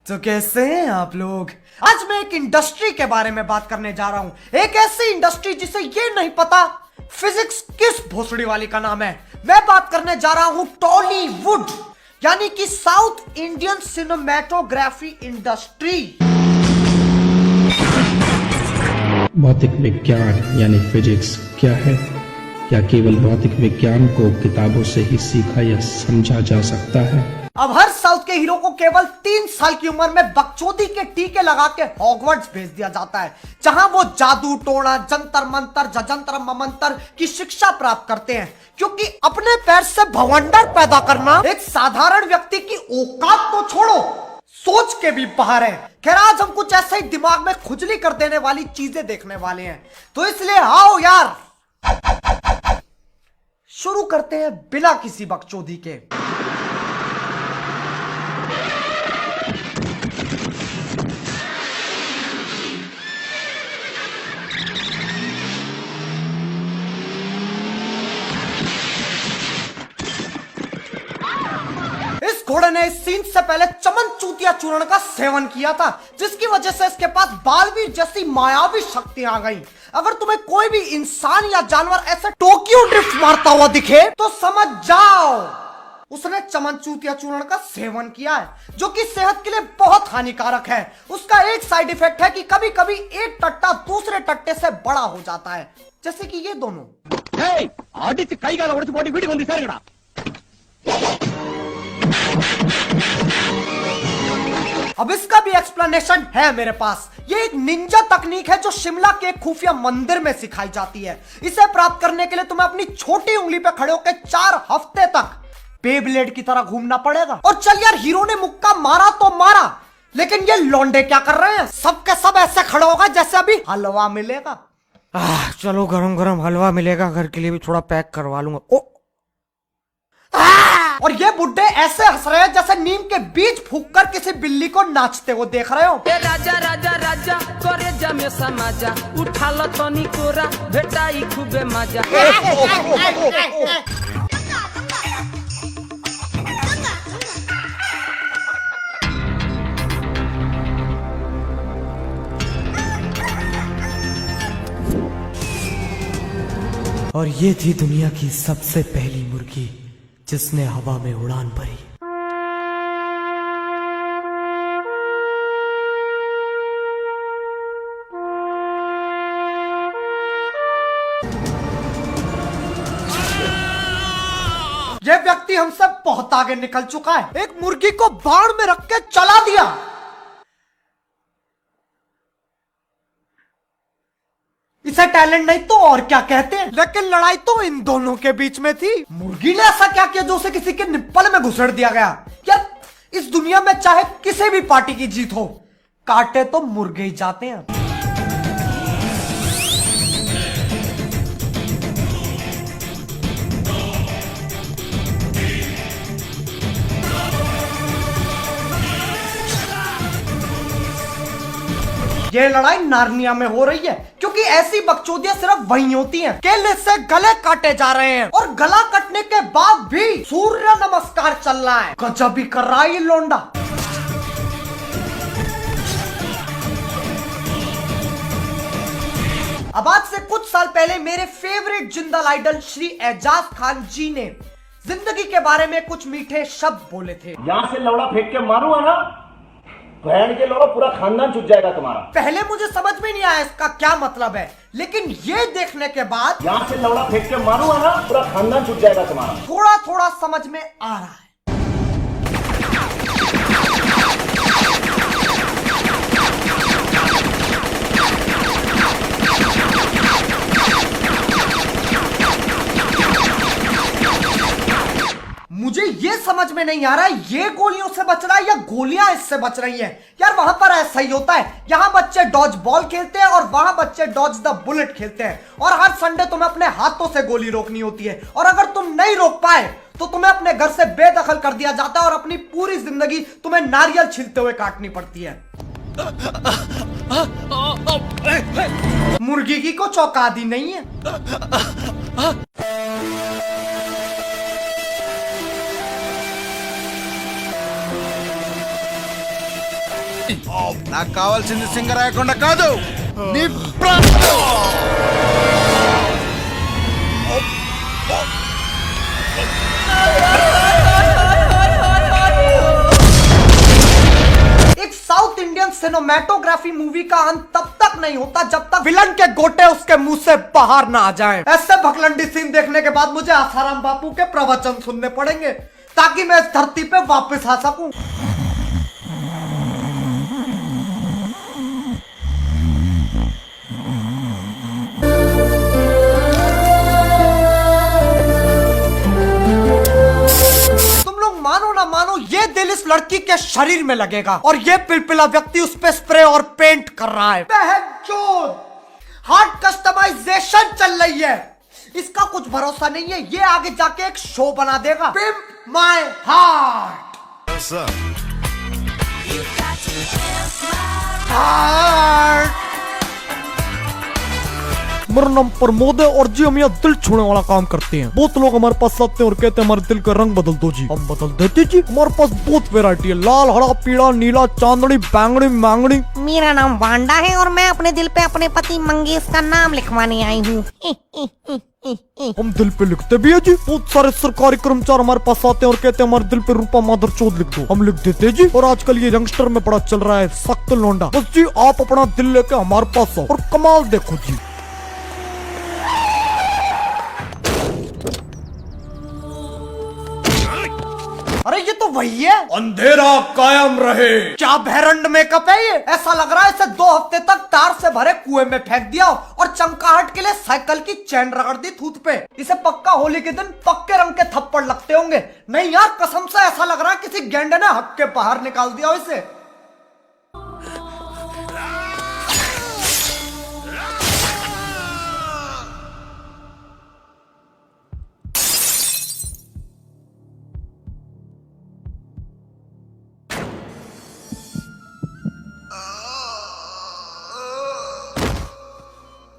तो कैसे हैं आप लोग। आज मैं एक इंडस्ट्री के बारे में बात करने जा रहा हूं। एक ऐसी इंडस्ट्री जिसे ये नहीं पता फिजिक्स किस भोसड़ी वाली का नाम है। मैं बात करने जा रहा हूं टॉलीवुड, यानी कि साउथ इंडियन सिनेमेटोग्राफी इंडस्ट्री। भौतिक विज्ञान यानी फिजिक्स क्या है? क्या केवल भौतिक विज्ञान को किताबों से ही सीखा या समझा जा सकता है? अब हर साउथ के हीरो को केवल 3 साल की उम्र में बकचोदी के टीके लगा के हॉगवर्ट्स भेज दिया जाता है, जहां वो जादू टोना जंतर मंतर जजंतर ममंतर की शिक्षा प्राप्त करते हैं। क्योंकि अपने पैर से भवंडर पैदा करना एक साधारण व्यक्ति की औकात तो छोड़ो, सोच के भी बाहर है। खैर, आज हम कुछ ऐसे ही दिमाग में खुजली कर देने वाली चीजें देखने वाले हैं, तो इसलिए आओ यार शुरू करते हैं बिना किसी बकचोदी के। इस घोड़े ने इस सीन से पहले चमन चूतिया चूर्ण का सेवन किया था, जिसकी वजह से इसके पास बालवीर जैसी मायावी शक्तियां आ गई। अगर तुम्हें कोई भी इंसान या जानवर ऐसे टोक्यो ड्रिफ्ट मारता हुआ दिखे तो समझ जाओ उसने चमन चूतिया चूर्ण का सेवन किया है, जो कि सेहत के लिए बहुत हानिकारक है। उसका एक साइड इफेक्ट है कि कभी कभी एक टट्टा दूसरे टट्टे से बड़ा हो जाता है, जैसे कि ये दोनों। अब इसका भी एक्सप्लेनेशन है मेरे पास। ये एक निंजा तकनीक है जो शिमला के एक खुफिया मंदिर में सिखाई जाती है। इसे प्राप्त करने के लिए तुम्हें अपनी छोटी उंगली पे खड़े होकर 4 हफ्ते तक बेब्लेड की तरह घूमना पड़ेगा। और चल यार, हीरो ने मुक्का मारा तो मारा, लेकिन ये लौंडे क्या कर रहे हैं? सबके सब ऐसे खड़े होगा जैसे अभी हलवा मिलेगा। चलो गरम गरम हलवा मिलेगा, घर के लिए भी थोड़ा पैक करवा लूंगा। ओ और ये बुड्ढे ऐसे हंस रहे हैं जैसे नीम के बीज फूंककर किसी बिल्ली को नाचते हुए देख रहे हो। राजा राजा राजा करे जमे समाजा उठा लो तनी कोरा भेटाई खूबे मजा। और ये थी दुनिया की सबसे पहली मुर्गी जिसने हवा में उड़ान भरी। यह व्यक्ति हमसे बहुत आगे निकल चुका है। एक मुर्गी को बाण में रख के चला दिया। इसे टैलेंट नहीं तो और क्या कहते हैं, लेकिन लड़ाई तो इन दोनों के बीच में थी। मुर्गी ने ऐसा क्या किया जो उसे किसी के निप्पल में घुसेड़ दिया गया? यार, इस दुनिया में चाहे किसी भी पार्टी की जीत हो, काटे तो मुर्गे ही जाते हैं। ये लड़ाई नार्निया में हो रही है, क्योंकि ऐसी बकचोदियां सिर्फ वहीं होती हैं। केले से गले काटे जा रहे हैं और गला कटने के बाद भी सूर्य नमस्कार चल रहा है। गजब भी कर रहा है ये लोंडा। अब आज से कुछ साल पहले मेरे फेवरेट जिंदाल आइडल श्री एजाज खान जी ने जिंदगी के बारे में कुछ मीठे शब्द बोले थे। यहाँ से लौड़ा फेंक के मारूंगा ना, बहन के लौड़ा पूरा खानदान छूट जाएगा तुम्हारा। पहले मुझे समझ में नहीं आया इसका क्या मतलब है, लेकिन ये देखने के बाद यहाँ से लौड़ा फेंक के मारूंगा ना, पूरा खानदान छूट जाएगा तुम्हारा। थोड़ा थोड़ा समझ में आ रहा है। मुझे ये समझ में नहीं आ रहा है ये गोलियों से बच रहा है या गोलियां इससे बच रही हैं। यार, वहां पर ऐसा ही होता है। यहाँ बच्चे डॉज बॉल खेलते हैं और वहां बच्चे डॉज द बुलेट खेलते हैं। और हर संडे तुम्हें अपने हाथों से गोली रोकनी होती है, और अगर तुम नहीं रोक पाए तो तुम्हें अपने घर से बेदखल कर दिया जाता है और अपनी पूरी जिंदगी तुम्हें नारियल छिलते हुए काटनी पड़ती है। मुर्गी की कुछ औकात ही नहीं है। నాకు కావాల్సింది సింగరాయకొండ కాదు నీ ప్రాణం. एक साउथ इंडियन सिनेमेटोग्राफी मूवी का अंत तब तक नहीं होता जब तक विलन के गोटे उसके मुंह से बाहर ना आ जाएं। ऐसे भगलंडी सीन देखने के बाद मुझे आसाराम बापू के प्रवचन सुनने पड़ेंगे ताकि मैं इस धरती पे वापस आ सकूं। मानो ना मानो ये दिल इस लड़की के शरीर में लगेगा और ये पिलपिला व्यक्ति उस पे स्प्रे और पेंट कर रहा है। बहनचोद, हार्ट कस्टमाइजेशन चल रही है, इसका कुछ भरोसा नहीं है, ये आगे जाके एक शो बना देगा। Pimp my heart. हार्ट। मेरा नाम प्रमोद है और जी हम यहाँ दिल छूने वाला काम करते हैं। बहुत लोग हमारे पास आते हैं और कहते हैं हमारे दिल का रंग बदल दो जी, हम बदल देते जी। हमारे पास बहुत वैरायटी है, लाल, हरा, पीला, नीला, चांदनी, बैंगनी, मांगनी। मेरा नाम वांडा है और मैं अपने दिल पे अपने पति मंगेश का नाम लिखवाने आई हूँ। हम दिल पे लिखते भी है जी। बहुत सारे सरकारी कर्मचारी हमारे पास आते हैं और कहते हैं हमारे दिल पे रूपा माधर चौध लिख दो, हम लिख देते हैं जी। और आजकल ये यंगस्टर में बड़ा चल रहा है सख्त लौंडा। बस जी आप अपना दिल लेके हमारे पास आओ और कमाल देखो जी। अरे ये तो वही है, अंधेरा कायम रहे। क्या भैरंड मेकअप है ये, ऐसा लग रहा है इसे 2 हफ्ते तक तार से भरे कुएं में फेंक दिया और चमकाहट के लिए साइकिल की चैन रगड़ दी थूत पे। इसे पक्का होली के दिन पक्के रंग के थप्पड़ लगते होंगे। नहीं यार कसम से ऐसा लग रहा है किसी गेंडे ने हक के बाहर निकाल दिया इसे।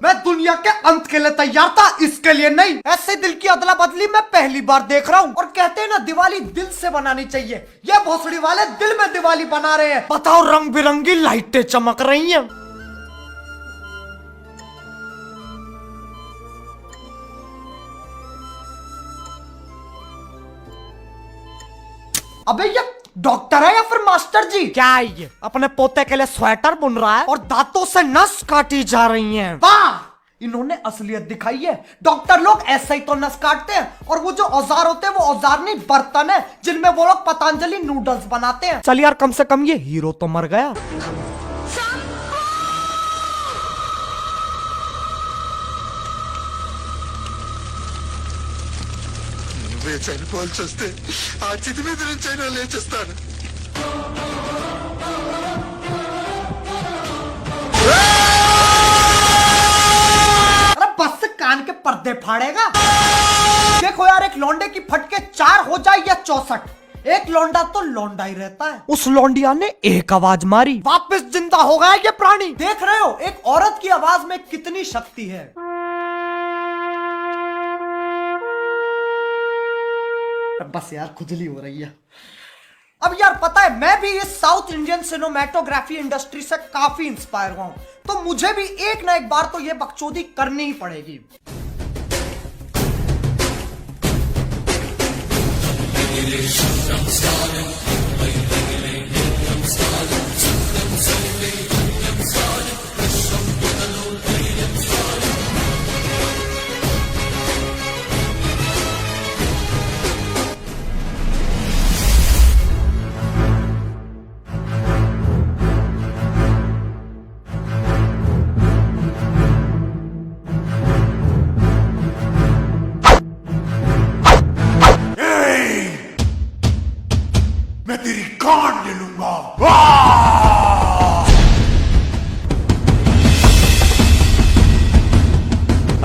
मैं दुनिया के अंत के लिए तैयार था, इसके लिए नहीं। ऐसे दिल की अदला बदली मैं पहली बार देख रहा हूँ। और कहते हैं ना दिवाली दिल से बनानी चाहिए, ये भोसड़ी वाले दिल में दिवाली बना रहे हैं। बताओ रंग बिरंगी लाइटें चमक रही हैं। अबे ये डॉक्टर है या फिर मास्टर जी? क्या है ये, अपने पोते के लिए स्वेटर बुन रहा है और दांतों से नस काटी जा रही हैं। वाह, इन्होंने असलियत दिखाई है। डॉक्टर लोग ऐसे ही तो नस काटते हैं और वो जो औजार होते हैं वो औजार नहीं बर्तन है जिनमें वो लोग पतंजलि नूडल्स बनाते हैं। चल यार कम से कम ये हीरो तो मर गया। చనిపోవాల్సి వస్తే ఆ చితి మీద నుంచైనా లేచేస్తాను. अरे बस कान के पर्दे फाड़ेगा। देखो यार एक लौंडे की फटके 4 हो जाए या 64, एक लौंडा तो लौंडा ही रहता है। उस लौंडिया ने एक आवाज मारी, वापस जिंदा हो गया ये प्राणी। देख रहे हो एक औरत की आवाज में कितनी शक्ति है। बस यार खुजली हो रही है। अब यार पता है मैं भी इस साउथ इंडियन सिनेमेटोग्राफी इंडस्ट्री से काफी इंस्पायर हुआ हूं, तो मुझे भी एक ना एक बार तो ये बकचोदी करनी ही पड़ेगी। मैं तेरी कान ले लूंगा।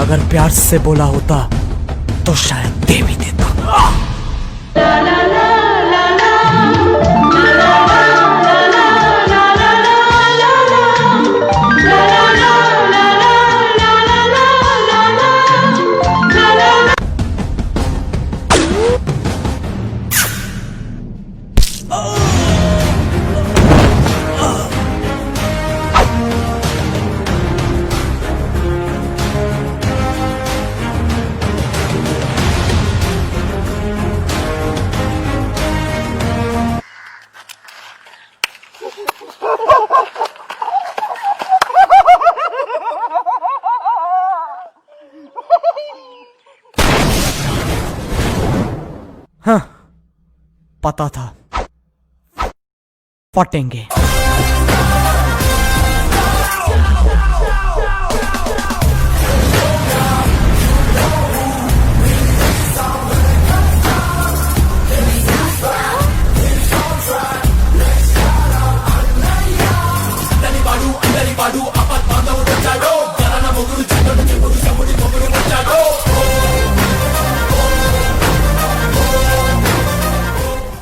अगर प्यार से बोला होता तो शायद दे भी देता। हाँ, पता था फटेंगे।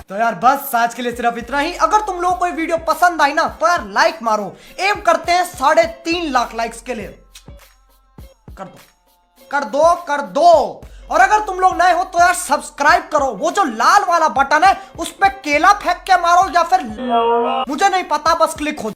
तो यार बस आज के लिए सिर्फ इतना ही। अगर तुम लोगों को ये वीडियो पसंद आई ना तो यार लाइक मारो। एम करते हैं 3.5 लाख लाइक्स के लिए। कर दो कर दो कर दो। और अगर तुम लोग नए हो तो यार सब्सक्राइब करो। वो जो लाल वाला बटन है उस पे केला फेंक के मारो या फिर मुझे नहीं पता, बस क्लिक हो।